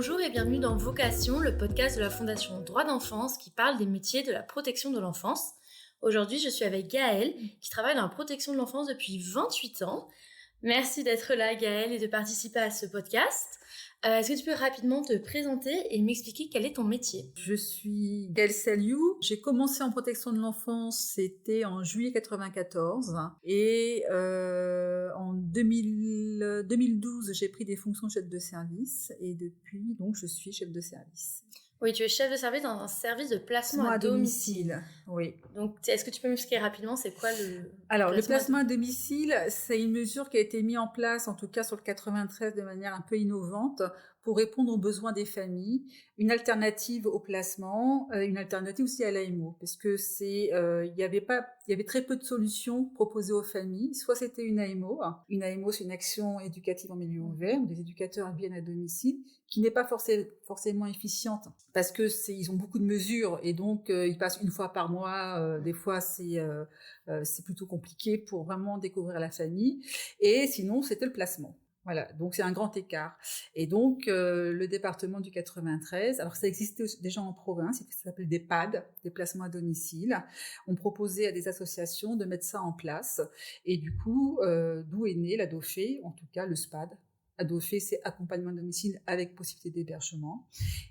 Bonjour et bienvenue dans Vocation, le podcast de la Fondation Droits d'Enfance qui parle des métiers de la protection de l'enfance. Aujourd'hui, je suis avec Gaëlle qui travaille dans la protection de l'enfance depuis 28 ans. Merci d'être là, Gaëlle, et de participer à ce podcast. Est-ce que tu peux rapidement te présenter et m'expliquer quel est ton métier ? Je suis Gaëlle Saliou. J'ai commencé en protection de l'enfance, c'était en juillet 94. Et en 2012, j'ai pris des fonctions de chef de service. Et depuis, donc, je suis chef de service. Oui, tu es chef de service dans un service de placement à domicile. Oui. Donc, est-ce que tu peux m'expliquer rapidement c'est quoi le Alors, le placement à domicile, c'est une mesure qui a été mise en place, en tout cas sur le 93, de manière un peu innovante, pour répondre aux besoins des familles, une alternative au placement, une alternative aussi à l'AMO, parce que il y avait très peu de solutions proposées aux familles. Soit c'était une AMO. Une AMO, c'est une action éducative en milieu ouvert, où des éducateurs viennent à domicile, qui n'est pas forcément efficiente, parce que ils ont beaucoup de mesures, et donc ils passent une fois par mois. Des fois, c'est plutôt compliqué pour vraiment découvrir la famille. Et sinon, c'était le placement. Voilà, donc c'est un grand écart. Et donc, le département du 93, alors ça existait déjà en province, ça s'appelle des PAD, des placements à domicile. On proposait à des associations de mettre ça en place. Et du coup, d'où est né la DOFE, en tout cas le SPAD. La DOFE, c'est accompagnement à domicile avec possibilité d'hébergement,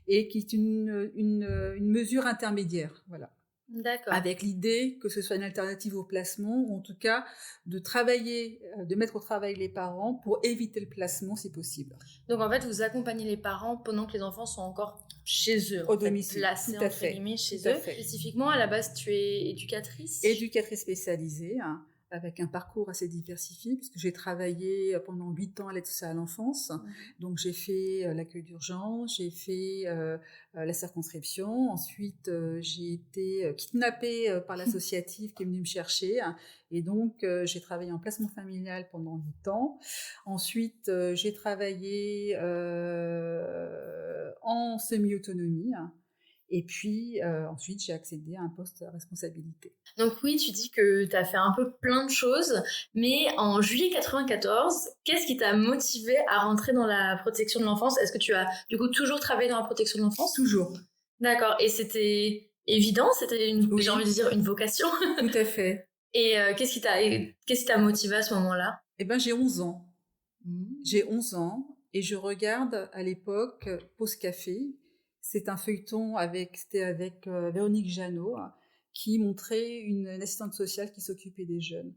et qui est une mesure intermédiaire, voilà. D'accord. Avec l'idée que ce soit une alternative au placement, ou en tout cas de mettre au travail les parents pour éviter le placement si possible. Donc en fait, vous accompagnez les parents pendant que les enfants sont encore chez eux, au domicile, placés entre guillemets chez eux. Spécifiquement, à la base, tu es éducatrice. Éducatrice spécialisée, avec un parcours assez diversifié, puisque j'ai travaillé pendant 8 ans à l'aide sociale à l'enfance. Donc j'ai fait l'accueil d'urgence, j'ai fait la circonscription. Ensuite, j'ai été kidnappée par l'associative qui est venue me chercher. Et donc, j'ai travaillé en placement familial pendant 8 ans. Ensuite, j'ai travaillé en semi-autonomie. Et puis, ensuite, j'ai accédé à un poste à responsabilité. Donc oui, tu dis que tu as fait un peu plein de choses, mais en juillet 94, qu'est-ce qui t'a motivé à rentrer dans la protection de l'enfance ? Est-ce que tu as, du coup, toujours travaillé dans la protection de l'enfance ? Toujours. D'accord. Et c'était évident ? C'était, oui. J'ai envie de dire, une vocation ? Tout à fait. Et qu'est-ce qui t'a motivé à ce moment-là ? Eh ben, j'ai 11 ans. J'ai 11 ans et je regarde à l'époque Pause Café. C'est un feuilleton c'était avec Véronique Jeannot, qui montrait une assistante sociale qui s'occupait des jeunes.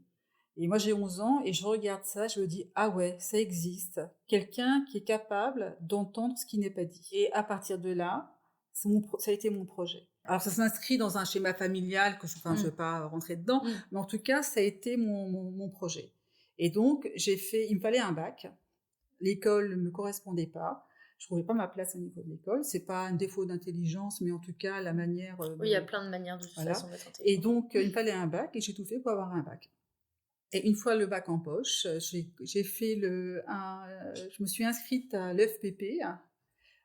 Et moi, j'ai 11 ans et je regarde ça, je me dis, ah ouais, ça existe. Quelqu'un qui est capable d'entendre ce qui n'est pas dit. Et à partir de là, ça a été mon projet. Alors, ça s'inscrit dans un schéma familial que je ne vais pas rentrer dedans, mais en tout cas, ça a été mon projet. Et donc, il me fallait un bac. L'école ne me correspondait pas. Je trouvais pas ma place au niveau de l'école. C'est pas un défaut d'intelligence, mais en tout cas la manière. Oui, il y a plein de manières de toute façon d'être intelligent. Et donc il me fallait un bac et j'ai tout fait pour avoir un bac. Et une fois le bac en poche, j'ai fait je me suis inscrite à l'EFPP.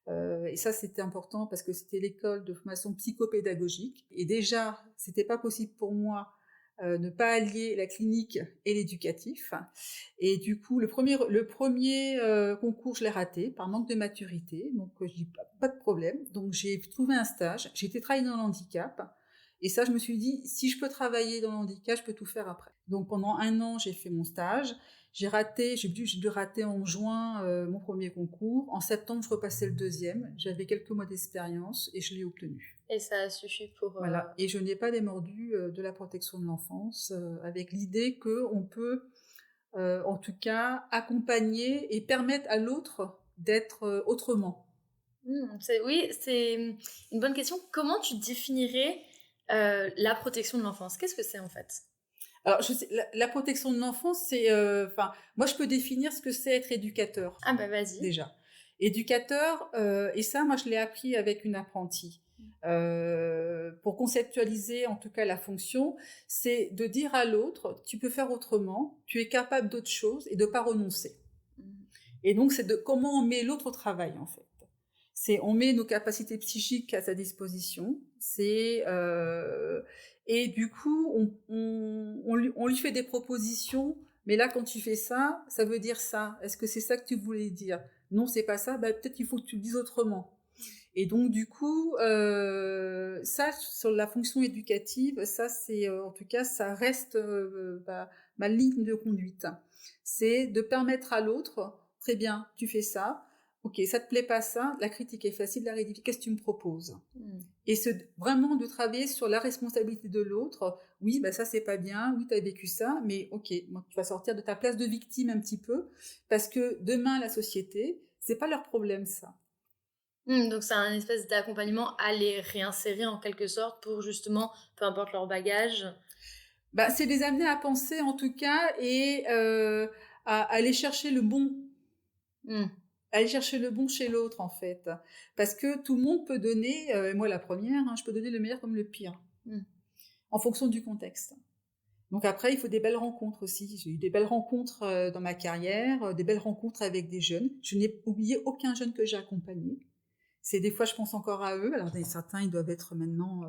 Et ça c'était important parce que c'était l'école de formation psychopédagogique. Et déjà c'était pas possible pour moi ne pas allier la clinique et l'éducatif. Et du coup, le premier concours, je l'ai raté par manque de maturité. Donc, je dis pas de problème. Donc, j'ai trouvé un stage. J'ai été travailler dans le handicap. Et ça, je me suis dit, si je peux travailler dans le handicap, je peux tout faire après. Donc, pendant 1 an, j'ai fait mon stage. J'ai dû rater en juin mon premier concours. En septembre, je repassais le deuxième. J'avais quelques mois d'expérience et je l'ai obtenu. Et ça a suffi pour... Voilà. Et je n'ai pas démordu de la protection de l'enfance avec l'idée qu'on peut, en tout cas, accompagner et permettre à l'autre d'être autrement. Oui, c'est une bonne question. Comment tu définirais la protection de l'enfance ? Qu'est-ce que c'est en fait ? Alors, la protection de l'enfance, c'est... moi, je peux définir ce que c'est être éducateur. Ah bah vas-y. Déjà. Éducateur, et ça, moi, je l'ai appris avec une apprentie. Pour conceptualiser, en tout cas, la fonction, c'est de dire à l'autre, tu peux faire autrement, tu es capable d'autre chose et de ne pas renoncer. Et donc, c'est de comment on met l'autre au travail, en fait. On met nos capacités psychiques à sa disposition. Et du coup, on lui fait des propositions. Mais là, quand tu fais ça, ça veut dire ça. Est-ce que c'est ça que tu voulais dire ? non, c'est pas ça, peut-être qu'il faut que tu le dises autrement. Et donc, du coup, ça, sur la fonction éducative, ça, c'est, en tout cas, ça reste ma ligne de conduite. C'est de permettre à l'autre, très bien, tu fais ça, ok, ça te plaît pas ça, la critique est facile, la rectifier, qu'est-ce que tu me proposes? Et vraiment de travailler sur la responsabilité de l'autre. Oui, ça c'est pas bien, oui, tu as vécu ça, mais ok, moi, tu vas sortir de ta place de victime un petit peu, parce que demain, la société, c'est pas leur problème, ça. Donc c'est un espèce d'accompagnement à les réinsérer en quelque sorte pour justement, peu importe leur bagage. C'est les amener à penser en tout cas et à aller chercher le bon. Aller chercher le bon chez l'autre en fait. Parce que tout le monde peut donner, moi la première, je peux donner le meilleur comme le pire. En fonction du contexte. Donc après, il faut des belles rencontres aussi. J'ai eu des belles rencontres dans ma carrière, des belles rencontres avec des jeunes. Je n'ai oublié aucun jeune que j'ai accompagné. C'est des fois, je pense encore à eux. Alors certains, ils doivent être maintenant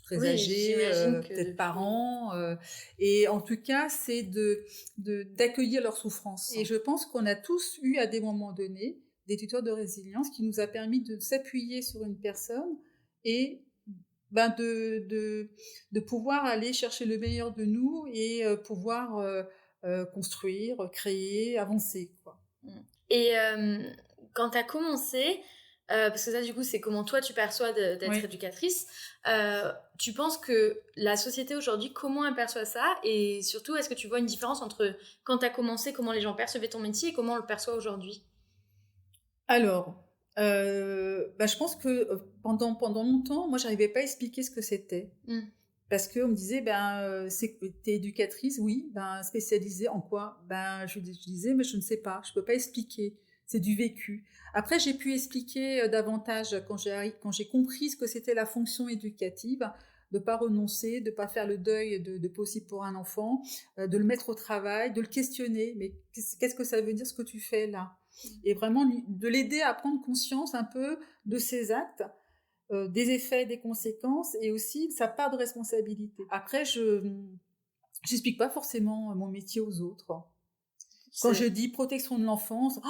très âgés, peut-être parents. Et en tout cas, c'est d'accueillir leur souffrance. Et je pense qu'on a tous eu à des moments donnés des tuteurs de résilience qui nous a permis de s'appuyer sur une personne et de pouvoir aller chercher le meilleur de nous et pouvoir construire, créer, avancer, quoi. Et quand tu as commencé, parce que ça du coup c'est comment toi tu perçois d'être éducatrice, tu penses que la société aujourd'hui, comment elle perçoit ça, et surtout est-ce que tu vois une différence entre quand tu as commencé, comment les gens percevaient ton métier, et comment on le perçoit aujourd'hui? Alors, je pense que pendant longtemps, moi j'arrivais pas à expliquer ce que c'était. Parce qu'on me disait, t'es éducatrice, oui, spécialisée en quoi? Je disais, mais je ne sais pas, je peux pas expliquer, c'est du vécu. Après, j'ai pu expliquer davantage quand j'ai compris ce que c'était la fonction éducative, de pas renoncer, de pas faire le deuil de possible pour un enfant, de le mettre au travail, de le questionner, mais qu'est-ce que ça veut dire ce que tu fais là? Et vraiment de l'aider à prendre conscience un peu de ses actes, des effets, des conséquences, et aussi sa part de responsabilité. Après, je n'explique pas forcément mon métier aux autres. Quand je dis protection de l'enfance,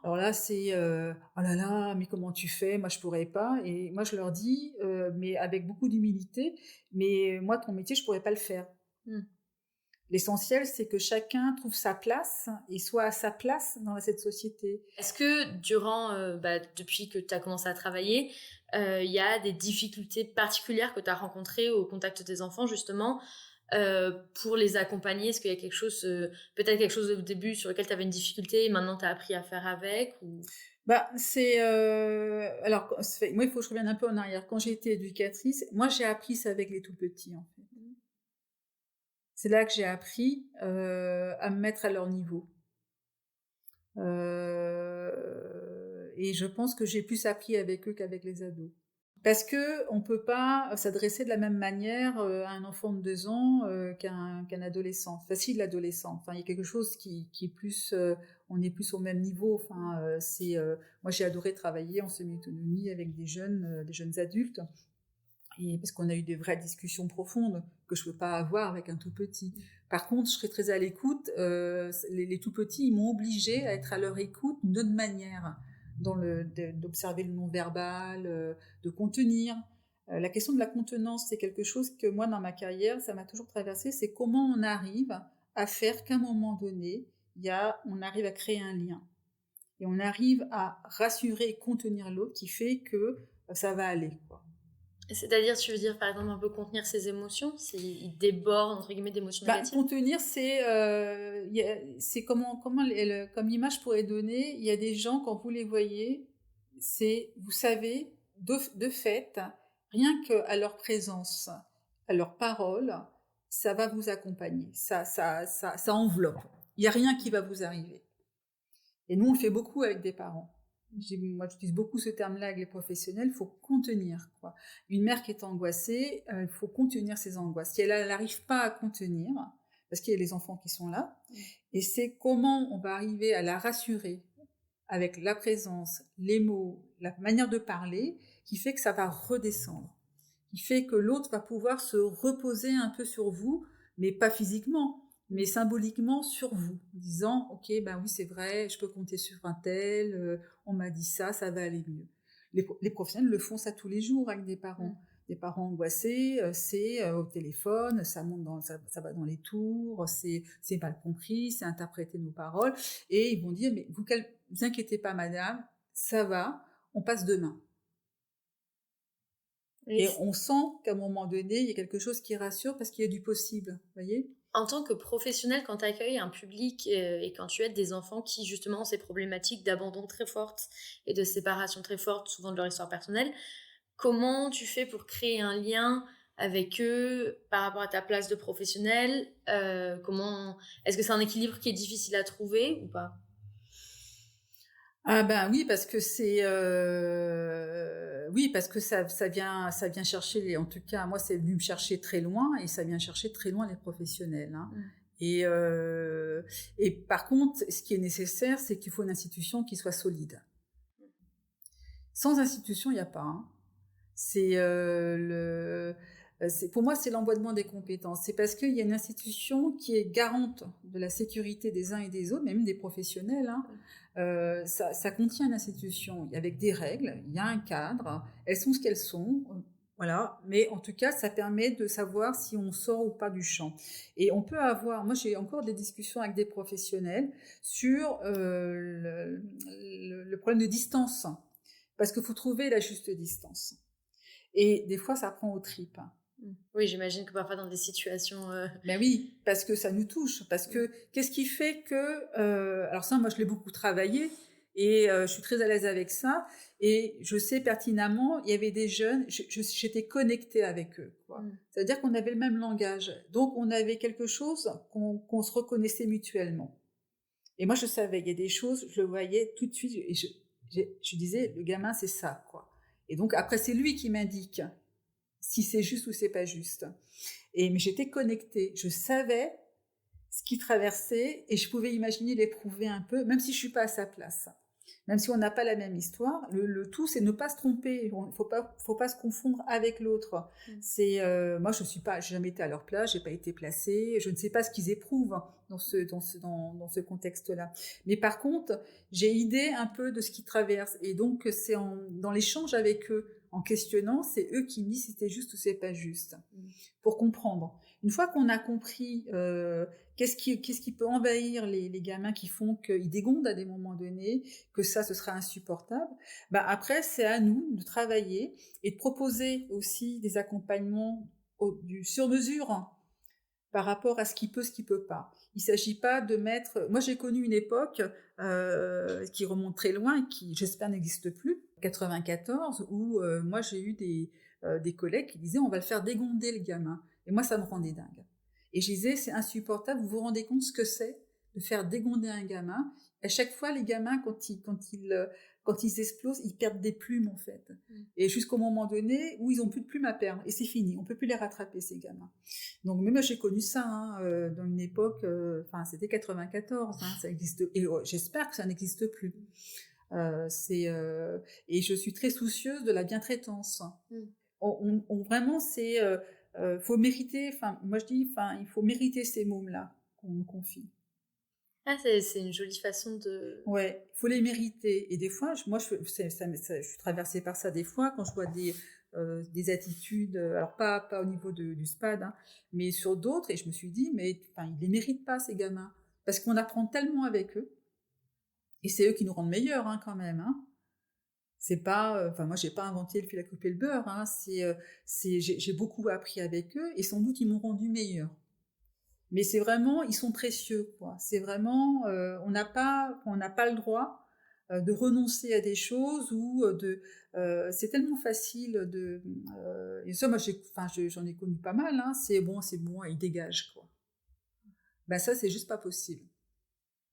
alors là c'est oh là là, mais comment tu fais? Moi je pourrais pas. Et moi je leur dis, mais avec beaucoup d'humilité, mais moi ton métier je pourrais pas le faire. L'essentiel, c'est que chacun trouve sa place et soit à sa place dans cette société. Est-ce que depuis que tu as commencé à travailler, il y a des difficultés particulières que tu as rencontrées au contact des enfants, justement, pour les accompagner? Est-ce qu'il y a quelque chose, peut-être quelque chose au début sur lequel tu avais une difficulté et maintenant tu as appris à faire avec, ou... Alors, moi, il faut que je revienne un peu en arrière. Quand j'ai été éducatrice, moi, j'ai appris ça avec les tout-petits, en fait. C'est là que j'ai appris à me mettre à leur niveau. Et je pense que j'ai plus appris avec eux qu'avec les ados. Parce que on peut pas s'adresser de la même manière à un enfant de 2 ans qu'un adolescent. Facile, l'adolescent. Enfin, il y a quelque chose qui est plus, on est plus au même niveau. Enfin, moi j'ai adoré travailler en semi-autonomie avec des jeunes adultes. Et parce qu'on a eu des vraies discussions profondes que je peux pas avoir avec un tout petit. Par contre, je serais très à l'écoute. Les tout petits, ils m'ont obligée à être à leur écoute d'une autre manière, d'observer le non-verbal, de contenir. La question de la contenance, c'est quelque chose que moi, dans ma carrière, ça m'a toujours traversé. C'est comment on arrive à faire qu'à un moment donné, on arrive à créer un lien. Et on arrive à rassurer et contenir l'autre qui fait que ça va aller, quoi. C'est-à-dire, tu veux dire, par exemple, un peu contenir ses émotions, s'il déborde, entre guillemets, d'émotions négatives? Contenir, c'est comme image je pourrais donner, il y a des gens, quand vous les voyez, vous savez, de fait, rien qu'à leur présence, à leurs paroles, ça va vous accompagner, ça enveloppe. Il n'y a rien qui va vous arriver. Et nous, on le fait beaucoup avec des parents. Moi, j'utilise beaucoup ce terme-là avec les professionnels, il faut contenir, quoi. Une mère qui est angoissée, il faut contenir ses angoisses. Si elle n'arrive pas à contenir, parce qu'il y a les enfants qui sont là, et c'est comment on va arriver à la rassurer avec la présence, les mots, la manière de parler, qui fait que ça va redescendre, qui fait que l'autre va pouvoir se reposer un peu sur vous, mais pas physiquement, mais symboliquement sur vous, en disant, ok, ben oui, c'est vrai, je peux compter sur un tel, on m'a dit ça, ça va aller mieux. Les professionnels le font ça tous les jours avec des parents. Des parents angoissés, c'est au téléphone, ça monte ça va dans les tours, c'est mal compris, c'est interpréter nos paroles, et ils vont dire, mais vous inquiétez pas, madame, ça va, on passe demain. Oui. Et on sent qu'à un moment donné, il y a quelque chose qui rassure parce qu'il y a du possible, vous voyez. En tant que professionnel, quand tu accueilles un public et quand tu aides des enfants qui justement ont ces problématiques d'abandon très fortes et de séparation très forte, souvent de leur histoire personnelle, comment tu fais pour créer un lien avec eux par rapport à ta place de professionnel? Est-ce que c'est un équilibre qui est difficile à trouver ou pas? Ah ben oui, parce que oui, parce que ça vient chercher, en tout cas moi c'est venu me chercher très loin, et ça vient chercher très loin les professionnels, hein. Et par contre, ce qui est nécessaire, c'est qu'il faut une institution qui soit solide. Sans institution, il n'y a pas, hein. Pour moi, c'est l'emboîtement des compétences. C'est parce qu'il y a une institution qui est garante de la sécurité des uns et des autres, même des professionnels, hein. Ça contient une institution avec des règles, il y a un cadre, elles sont ce qu'elles sont, voilà. Mais en tout cas, ça permet de savoir si on sort ou pas du champ. Et on peut moi j'ai encore des discussions avec des professionnels sur le problème de distance, parce qu'il faut trouver la juste distance. Et des fois, ça prend aux tripes. Oui, j'imagine que parfois dans des situations... Ben oui, parce que ça nous touche. Parce que qu'est-ce qui fait que... alors ça, moi, je l'ai beaucoup travaillé, et je suis très à l'aise avec ça. Et je sais pertinemment, il y avait des jeunes, j'étais connectée avec eux, quoi. C'est-à-dire qu'on avait le même langage. Donc, on avait quelque chose qu'on se reconnaissait mutuellement. Et moi, je savais, il y a des choses, je le voyais tout de suite, et je disais, le gamin, c'est ça, quoi. Et donc, après, c'est lui qui m'indique si c'est juste ou c'est pas juste. Mais j'étais connectée, je savais ce qu'il traversait, et je pouvais imaginer l'éprouver un peu, même si je suis pas à sa place. Même si on n'a pas la même histoire, le tout, c'est ne pas se tromper. Il faut pas se confondre avec l'autre. Moi, j'ai jamais été à leur place, j'ai pas été placée, je ne sais pas ce qu'ils éprouvent dans ce contexte-là. Mais par contre, j'ai idée un peu de ce qu'ils traversent, et donc c'est dans l'échange avec eux, en questionnant, c'est eux qui me disent si c'était juste ou c'est pas juste, pour comprendre. Une fois qu'on a compris qu'est-ce qui peut envahir les gamins qui font qu'ils dégondent à des moments donnés, que ça, ce sera insupportable, après, c'est à nous de travailler et de proposer aussi des accompagnements du sur-mesure par rapport à ce qui peut pas. Il ne s'agit pas de mettre... Moi, j'ai connu une époque qui remonte très loin et qui, j'espère, n'existe plus, 94, où moi, j'ai eu des collègues qui disaient « on va le faire dégonder, le gamin ». Et moi, ça me rendait dingue. Et je disais « c'est insupportable, vous vous rendez compte ce que c'est de faire dégonder un gamin ?» À chaque fois, les gamins, quand ils explosent, ils perdent des plumes, en fait. Et jusqu'au moment donné où ils n'ont plus de plumes à perdre. Et c'est fini, on ne peut plus les rattraper, ces gamins. Donc, même moi, j'ai connu ça dans une époque, c'était 94, ça existe, et j'espère que ça n'existe plus. Et je suis très soucieuse de la bientraitance. Vraiment, faut mériter, moi je dis, il faut mériter ces mômes-là qu'on nous confie. Ah, c'est une jolie façon de... Ouais, il faut les mériter. Et des fois, je suis traversée par ça des fois, quand je vois des attitudes, alors pas au niveau du SPAD, hein, mais sur d'autres, et je me suis dit, mais ils les méritent pas, ces gamins, parce qu'on apprend tellement avec eux, et c'est eux qui nous rendent meilleurs, hein, quand même, hein. C'est pas, moi j'ai pas inventé le fil à couper le beurre, hein, j'ai beaucoup appris avec eux, et sans doute ils m'ont rendu meilleur. Mais c'est vraiment, ils sont précieux, quoi. C'est vraiment, on n'a pas le droit de renoncer à des choses, ou c'est tellement facile et ça, moi, j'en ai connu pas mal, hein. C'est bon, et ils dégagent, quoi. Ça, c'est juste pas possible.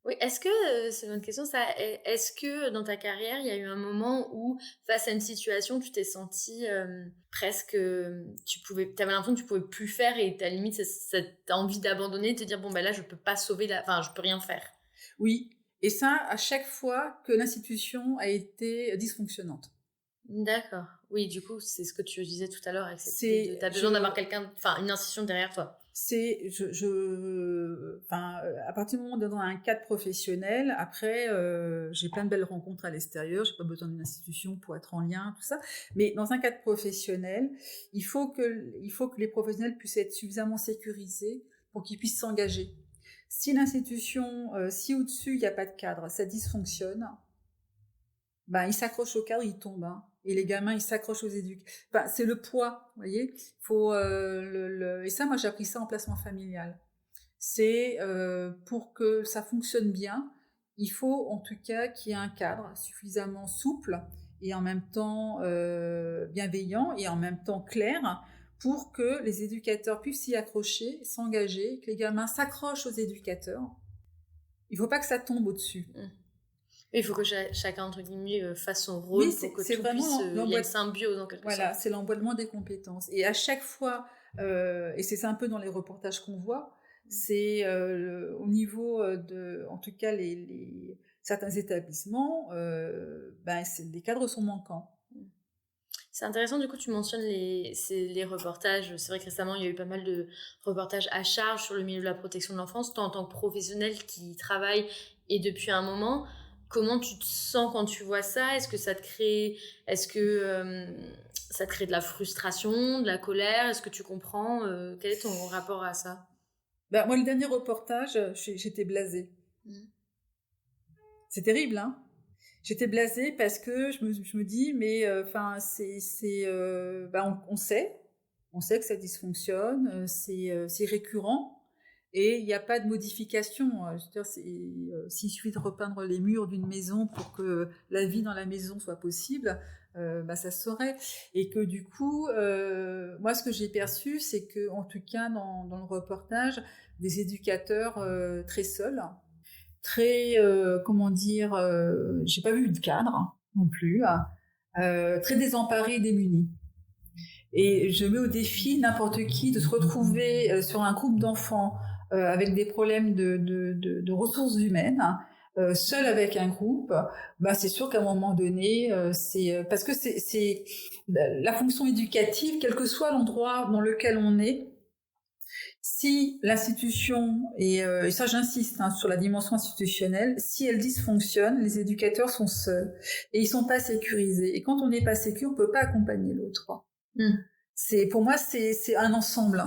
Oui, est-ce que, c'est une autre question, ça, est-ce que dans ta carrière, il y a eu un moment où, face à une situation, tu t'es sentie presque, t'avais l'impression que tu pouvais plus faire, et t'as limite cette envie d'abandonner, de te dire, bon, là, je peux pas sauver je peux rien faire. Oui, et ça, à chaque fois que l'institution a été dysfonctionnante. D'accord. Oui, du coup, c'est ce que tu disais tout à l'heure, avec cette idée de, t'as besoin d'avoir une institution derrière toi. Enfin, à partir du moment où on est dans un cadre professionnel, après, j'ai plein de belles rencontres à l'extérieur, j'ai pas besoin d'une institution pour être en lien, tout ça. Mais dans un cadre professionnel, il faut que les professionnels puissent être suffisamment sécurisés pour qu'ils puissent s'engager. Si l'institution, si au-dessus il n'y a pas de cadre, ça dysfonctionne, ben, ils s'accrochent au cadre, ils tombent. Hein. Et les gamins, ils s'accrochent aux éducs. Enfin, c'est le poids, vous voyez. Faut, Et ça, moi, j'ai appris ça en placement familial. C'est pour que ça fonctionne bien, il faut en tout cas qu'il y ait un cadre suffisamment souple et en même temps bienveillant et en même temps clair pour que les éducateurs puissent s'y accrocher, s'engager, que les gamins s'accrochent aux éducateurs. Il ne faut pas que ça tombe au-dessus. Il faut que chacun, entre guillemets, fasse son rôle pour que tout puisse... Il y a une symbiose, en quelque sorte. Voilà, c'est l'emboîtement des compétences. Et à chaque fois, et c'est ça un peu dans les reportages qu'on voit, c'est au niveau de... En tout cas, certains établissements, les cadres sont manquants. C'est intéressant, du coup, tu mentionnes les reportages. C'est vrai que récemment, il y a eu pas mal de reportages à charge sur le milieu de la protection de l'enfance. Toi, en tant que professionnel qui travaille et depuis un moment... Comment tu te sens quand tu vois ça? Est-ce que ça te crée de la frustration, de la colère? Est-ce que tu comprends? Quel est ton rapport à ça? Moi, le dernier reportage, j'étais blasée. C'est terrible, hein? J'étais blasée parce que je me dis, mais on sait que ça dysfonctionne, c'est récurrent. Et il n'y a pas de modification. S'il suffit de repeindre les murs d'une maison pour que la vie dans la maison soit possible, ça se saurait. Et que du coup, moi, ce que j'ai perçu, c'est que, en tout cas, dans le reportage, des éducateurs très seuls, très, j'ai pas vu de cadre non plus, très désemparés et démunis. Et je mets au défi n'importe qui de se retrouver sur un groupe d'enfants avec des problèmes de ressources humaines, seul avec un groupe, c'est sûr qu'à un moment donné, parce que c'est la fonction éducative, quel que soit l'endroit dans lequel on est, si l'institution, et ça j'insiste sur la dimension institutionnelle, si elle dysfonctionne, les éducateurs sont seuls et ils sont pas sécurisés. Et quand on n'est pas sécure, on peut pas accompagner l'autre. Pour moi, c'est un ensemble.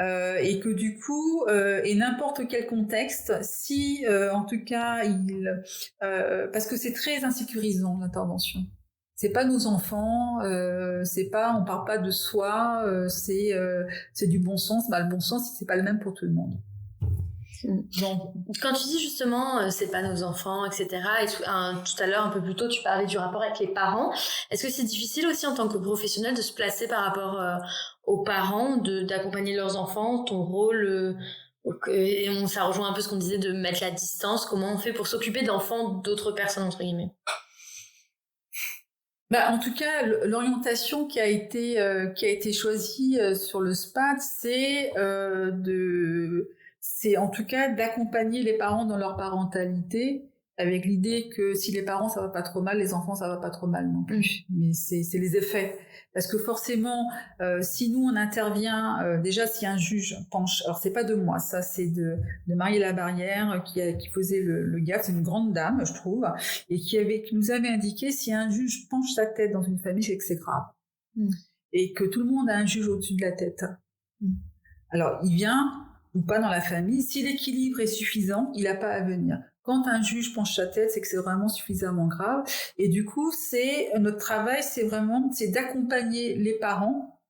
Et que du coup, et n'importe quel contexte, si en tout cas parce que c'est très insécurisant l'intervention. C'est pas nos enfants, on parle pas de soi, c'est du bon sens. Le bon sens, c'est pas le même pour tout le monde. Donc, quand tu dis justement c'est pas nos enfants, etc. Et tout à l'heure, un peu plus tôt, tu parlais du rapport avec les parents. Est-ce que c'est difficile aussi en tant que professionnel de se placer par rapport aux parents, d'accompagner leurs enfants, ton rôle et ça rejoint un peu ce qu'on disait de mettre la distance. Comment on fait pour s'occuper d'enfants d'autres personnes, entre guillemets? En tout cas, l'orientation qui a été choisie sur le SPAD, c'est en tout cas d'accompagner les parents dans leur parentalité, avec l'idée que si les parents ça va pas trop mal, les enfants ça va pas trop mal non plus. Mais c'est les effets. Parce que forcément, si nous on intervient, déjà si un juge penche, alors c'est pas de moi, ça c'est de Marie Labarrière qui faisait le gaffe, c'est une grande dame je trouve, et qui nous avait indiqué si un juge penche sa tête dans une famille, c'est que c'est grave. Et que tout le monde a un juge au-dessus de la tête. Alors il vient ou pas dans la famille, si l'équilibre est suffisant, il n'a pas à venir. Quand un juge penche sa tête, c'est que c'est vraiment suffisamment grave. Et du coup, notre travail, c'est d'accompagner les parents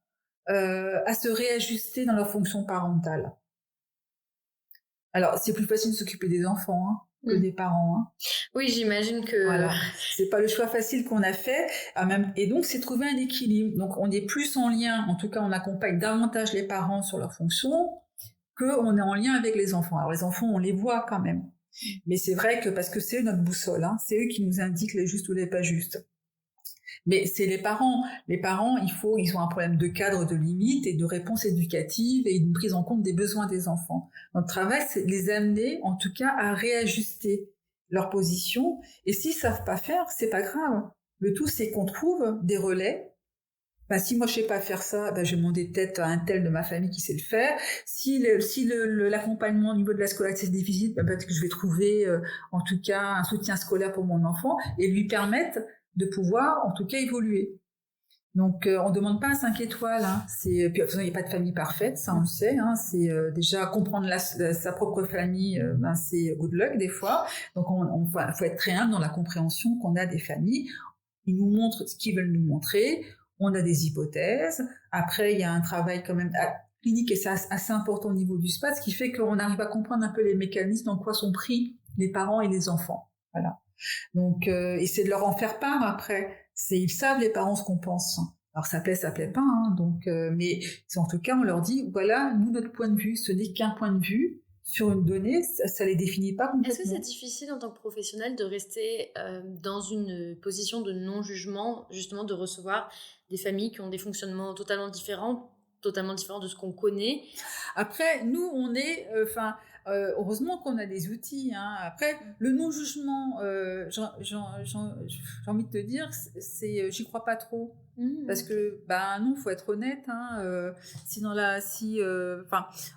à se réajuster dans leur fonction parentale. Alors, c'est plus facile de s'occuper des enfants que des parents. Oui, j'imagine que... Voilà, c'est pas le choix facile qu'on a fait. Et donc, c'est trouver un équilibre. Donc, on est plus en lien, en tout cas, on accompagne davantage les parents sur leur fonction qu'on est en lien avec les enfants. Alors, les enfants, on les voit quand même. Mais c'est vrai que parce que c'est notre boussole, c'est eux qui nous indiquent les justes ou les pas justes. Mais c'est les parents. Les parents, ils ont un problème de cadre, de limite et de réponse éducative et une prise en compte des besoins des enfants. Notre travail, c'est de les amener, en tout cas, à réajuster leur position. Et s'ils savent pas faire, c'est pas grave. Le tout, c'est qu'on trouve des relais Bah, si moi je sais pas faire ça, bah, je vais demander peut-être à un tel de ma famille qui sait le faire. Si l'accompagnement au niveau de la scolarité c'est difficile, bah, peut-être que je vais trouver en tout cas un soutien scolaire pour mon enfant et lui permettre de pouvoir en tout cas évoluer. Donc on demande pas un 5 étoiles, hein. Puis de toute façon il n'y a pas de famille parfaite, ça on le sait, hein. C'est déjà comprendre sa propre famille, ben, c'est good luck des fois. Donc faut être très humble dans la compréhension qu'on a des familles. Ils nous montrent ce qu'ils veulent nous montrer. On a des hypothèses. Après, il y a un travail quand même clinique et c'est assez important au niveau du SPAD, ce qui fait qu'on arrive à comprendre un peu les mécanismes dans quoi sont pris les parents et les enfants. Voilà. Donc, et c'est de leur en faire part après. Ils savent les parents ce qu'on pense. Alors ça plaît pas. Hein, donc, mais en tout cas, on leur dit voilà, nous notre point de vue, ce n'est qu'un point de vue sur une donnée, ça les définit pas complètement. Est-ce que c'est difficile en tant que professionnel de rester dans une position de non-jugement, justement de recevoir des familles qui ont des fonctionnements totalement différents de ce qu'on connaît? Après, nous, on est, heureusement qu'on a des outils. Hein. Après, le non-jugement, j'ai envie de te dire, j'y crois pas trop. Parce que, bah non, faut être honnête. Hein,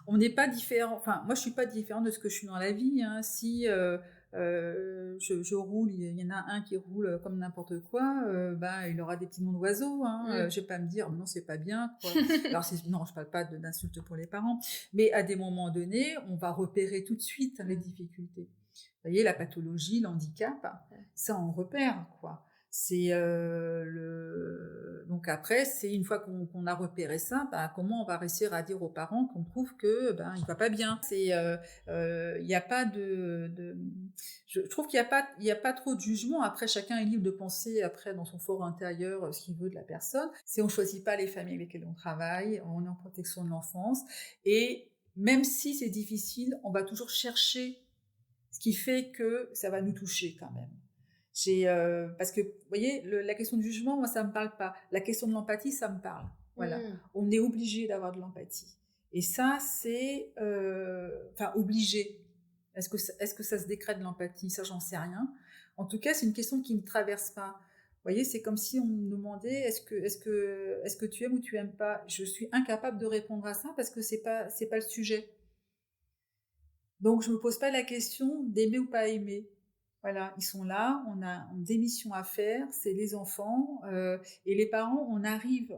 on n'est pas différent. Enfin, moi, je suis pas différente de ce que je suis dans la vie. Hein. Si je roule, il y en a un qui roule comme n'importe quoi, bah, il aura des petits noms d'oiseaux. Hein. Je vais pas me dire, non, c'est pas bien. Quoi. Alors, non, je parle pas d'insultes pour les parents, mais à des moments donnés, on va repérer tout de suite les difficultés. Vous voyez, la pathologie, l'handicap, ça on repère, quoi. Donc après, c'est une fois qu'on a repéré ça, bah, comment on va réussir à dire aux parents qu'on trouve que ben il va pas bien. Il y a pas je trouve qu'il y a pas trop de jugement. Après, chacun est libre de penser après dans son fort intérieur ce qu'il veut de la personne. On choisit pas les familles avec lesquelles on travaille, on est en protection de l'enfance et même si c'est difficile, on va toujours chercher ce qui fait que ça va nous toucher quand même. Parce que, vous voyez, la question du jugement, moi, ça me parle pas. La question de l'empathie, ça me parle. Voilà. On est obligé d'avoir de l'empathie. Et ça, c'est... obligé. Est-ce que ça se décrète de l'empathie? Ça, j'en sais rien. En tout cas, c'est une question qui ne me traverse pas. Vous voyez, c'est comme si on me demandait est-ce que tu aimes ou tu aimes pas? Je suis incapable de répondre à ça parce que c'est pas le sujet. Donc, je me pose pas la question d'aimer ou pas aimer. Voilà, ils sont là, on a des missions à faire, c'est les enfants et les parents, on arrive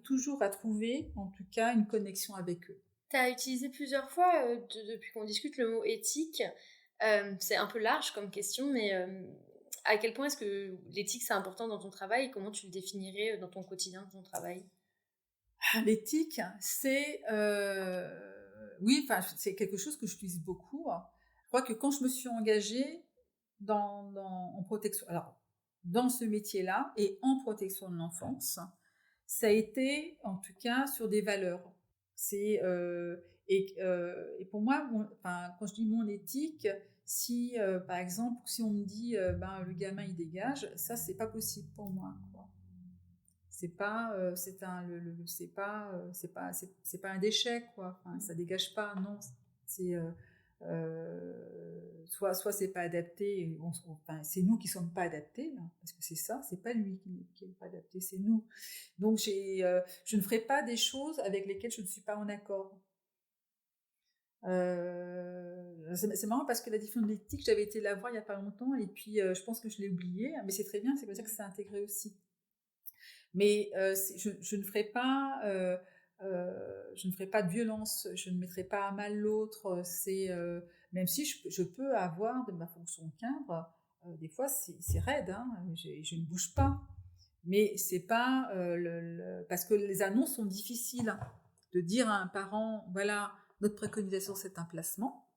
toujours à trouver, en tout cas, une connexion avec eux. Tu as utilisé plusieurs fois, depuis qu'on discute, le mot éthique. C'est un peu large comme question, mais à quel point est-ce que l'éthique, c'est important dans ton travail et comment tu le définirais dans ton quotidien, dans ton travail? L'éthique, c'est... c'est quelque chose que j'utilise beaucoup. Je crois que quand je me suis engagée en protection, alors dans ce métier-là et en protection de l'enfance, ça a été en tout cas sur des valeurs. Et pour moi, quand je dis mon éthique, si par exemple si on me dit le gamin il dégage, ça c'est pas possible pour moi. Quoi. C'est pas c'est pas un déchet quoi. Enfin, ça dégage pas non. C'est soit c'est pas adapté, c'est nous qui sommes pas adaptés là, parce que c'est ça, c'est pas lui qui est pas adapté, c'est nous. Donc je ne ferai pas des choses avec lesquelles je ne suis pas en accord. C'est marrant parce que la définition de l'éthique, j'avais été la voir il y a pas longtemps et puis je pense que je l'ai oubliée, mais c'est très bien, c'est comme ça que c'est intégré aussi. Mais je ne ferai pas de violence, je ne mettrai pas à mal l'autre. Même si je peux avoir de ma fonction de cadre, des fois c'est raide, hein, je ne bouge pas. Mais c'est pas parce que les annonces sont difficiles. De dire à un parent, voilà, notre préconisation c'est un placement,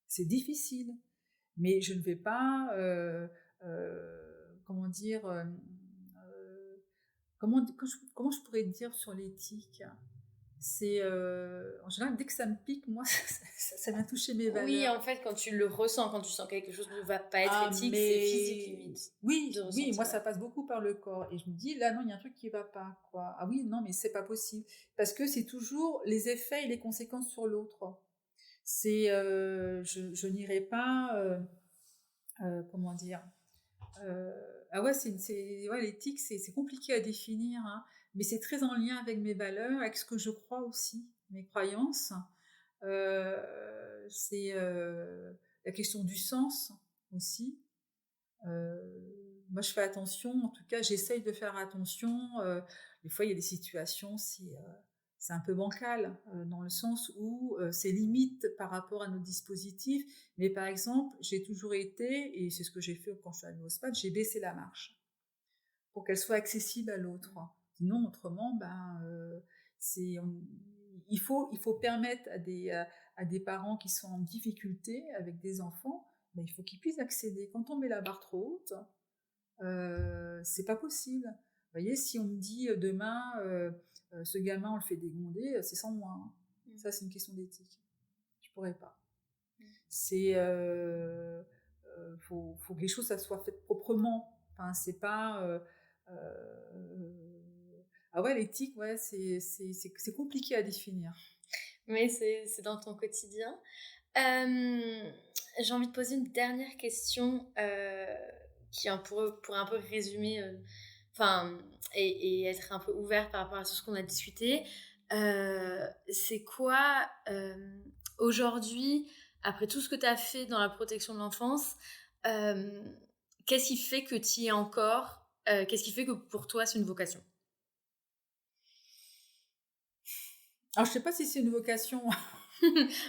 c'est difficile. Mais je ne vais pas, comment dire. Comment je pourrais dire sur l'éthique? C'est en général dès que ça me pique, moi, ça va toucher mes valeurs. Oui, en fait, quand tu le ressens, quand tu sens que quelque chose ne va pas être éthique, c'est physique limite. Oui, moi ça passe beaucoup par le corps et je me dis là non, il y a un truc qui va pas quoi. Ah oui, non mais c'est pas possible parce que c'est toujours les effets et les conséquences sur l'autre. Je n'irai pas comment dire. Ah ouais, l'éthique, c'est compliqué à définir. Hein. mais c'est très en lien avec mes valeurs, avec ce que je crois aussi, mes croyances. C'est la question du sens aussi. Moi, je fais attention, en tout cas, j'essaye de faire attention. Des fois, il y a des situations, c'est un peu bancal, dans le sens où c'est limite par rapport à nos dispositifs. Mais par exemple, j'ai toujours été, et c'est ce que j'ai fait quand je suis allée au SPAD, j'ai baissé la marche pour qu'elle soit accessible à l'autre. Sinon, autrement, il faut permettre à des parents qui sont en difficulté avec des enfants, il faut qu'ils puissent accéder. Quand on met la barre trop haute, c'est pas possible. Vous voyez, si on me dit demain, ce gamin, on le fait dégonder, c'est sans moi. Ça, c'est une question d'éthique. Je pourrais pas. C'est faut que les choses ça soit faites proprement. Enfin, c'est pas ah ouais, l'éthique, ouais, c'est compliqué à définir. Mais c'est dans ton quotidien. J'ai envie de poser une dernière question qui pourrait un peu résumer, et être un peu ouverte par rapport à tout ce qu'on a discuté. C'est quoi, aujourd'hui, après tout ce que tu as fait dans la protection de l'enfance, qu'est-ce qui fait que tu y es encore? Qu'est-ce qui fait que pour toi, c'est une vocation? Alors, je sais pas si c'est une vocation.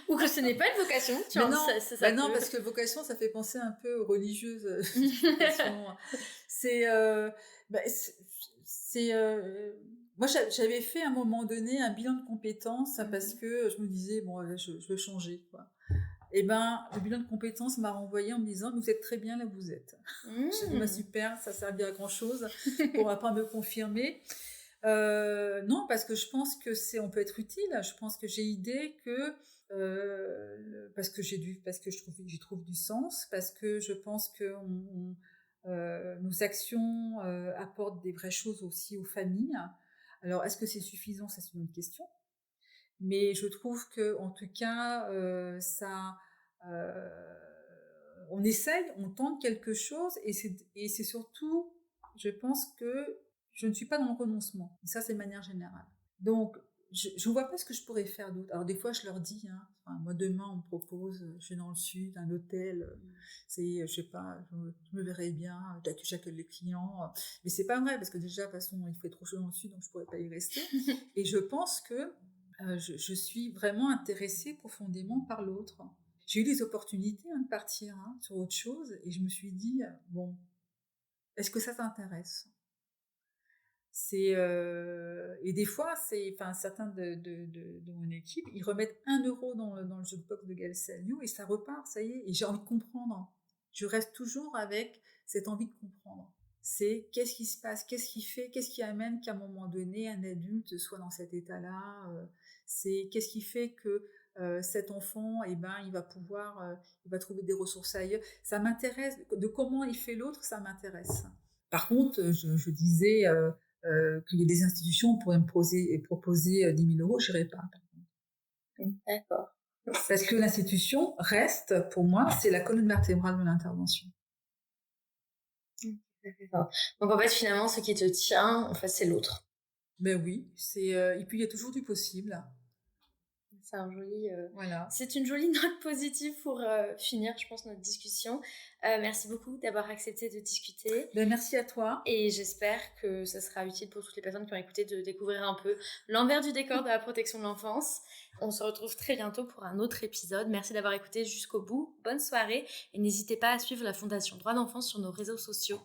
Ou que ce n'est pas une vocation. Non, parce que vocation, ça fait penser un peu aux religieuses. Moi, j'avais fait à un moment donné un bilan de compétences parce que je me disais, bon, je veux changer, quoi. Et le bilan de compétences m'a renvoyé en me disant, vous êtes très bien là où vous êtes. J'ai dit, super, ça servira à grand chose pour après me confirmer. Non, parce que je pense que on peut être utile. Je pense que j'ai idée que parce que j'y trouve du sens, parce que je pense que nos actions apportent des vraies choses aussi aux familles. Alors, est-ce que c'est suffisant? Ça, c'est une autre question. Mais je trouve que, en tout cas, on essaye, on tente quelque chose, et c'est surtout, je pense que je ne suis pas dans le renoncement. Et ça, c'est de manière générale. Donc, je ne vois pas ce que je pourrais faire d'autre. Alors, des fois, je leur dis, moi, demain, on me propose, je suis dans le sud, un hôtel, je sais pas, je me verrais bien, j'accueille les clients. Mais c'est pas vrai, parce que déjà, de toute façon, il fait trop chaud dans le sud, donc je pourrais pas y rester. Et je pense que je suis vraiment intéressée profondément par l'autre. J'ai eu des opportunités de partir sur autre chose, et je me suis dit, bon, est-ce que ça t'intéresse? Et des fois, certains de mon équipe, ils remettent 1 euro dans le jukebox de Galsalio et ça repart, ça y est, et j'ai envie de comprendre. Je reste toujours avec cette envie de comprendre. C'est qu'est-ce qui se passe, qu'est-ce qui fait, qu'est-ce qui amène qu'à un moment donné, un adulte soit dans cet état-là, c'est qu'est-ce qui fait que cet enfant, il va pouvoir, il va trouver des ressources ailleurs. Ça m'intéresse, de comment il fait l'autre, ça m'intéresse. Par contre, je disais qu'il y a des institutions qui pourraient me proposer 10 000 euros, je n'irai pas. D'accord. Parce que l'institution reste, pour moi, c'est la colonne vertébrale de l'intervention. Donc en fait, finalement, ce qui te tient, en fait, c'est l'autre. Ben oui, et puis il y a toujours du possible. C'est un joli. Voilà. C'est une jolie note positive pour finir, je pense, notre discussion. Merci beaucoup d'avoir accepté de discuter. Ben, merci à toi. Et j'espère que ça sera utile pour toutes les personnes qui ont écouté de découvrir un peu l'envers du décor de la protection de l'enfance. On se retrouve très bientôt pour un autre épisode. Merci d'avoir écouté jusqu'au bout. Bonne soirée et n'hésitez pas à suivre la Fondation Droits d'Enfance sur nos réseaux sociaux.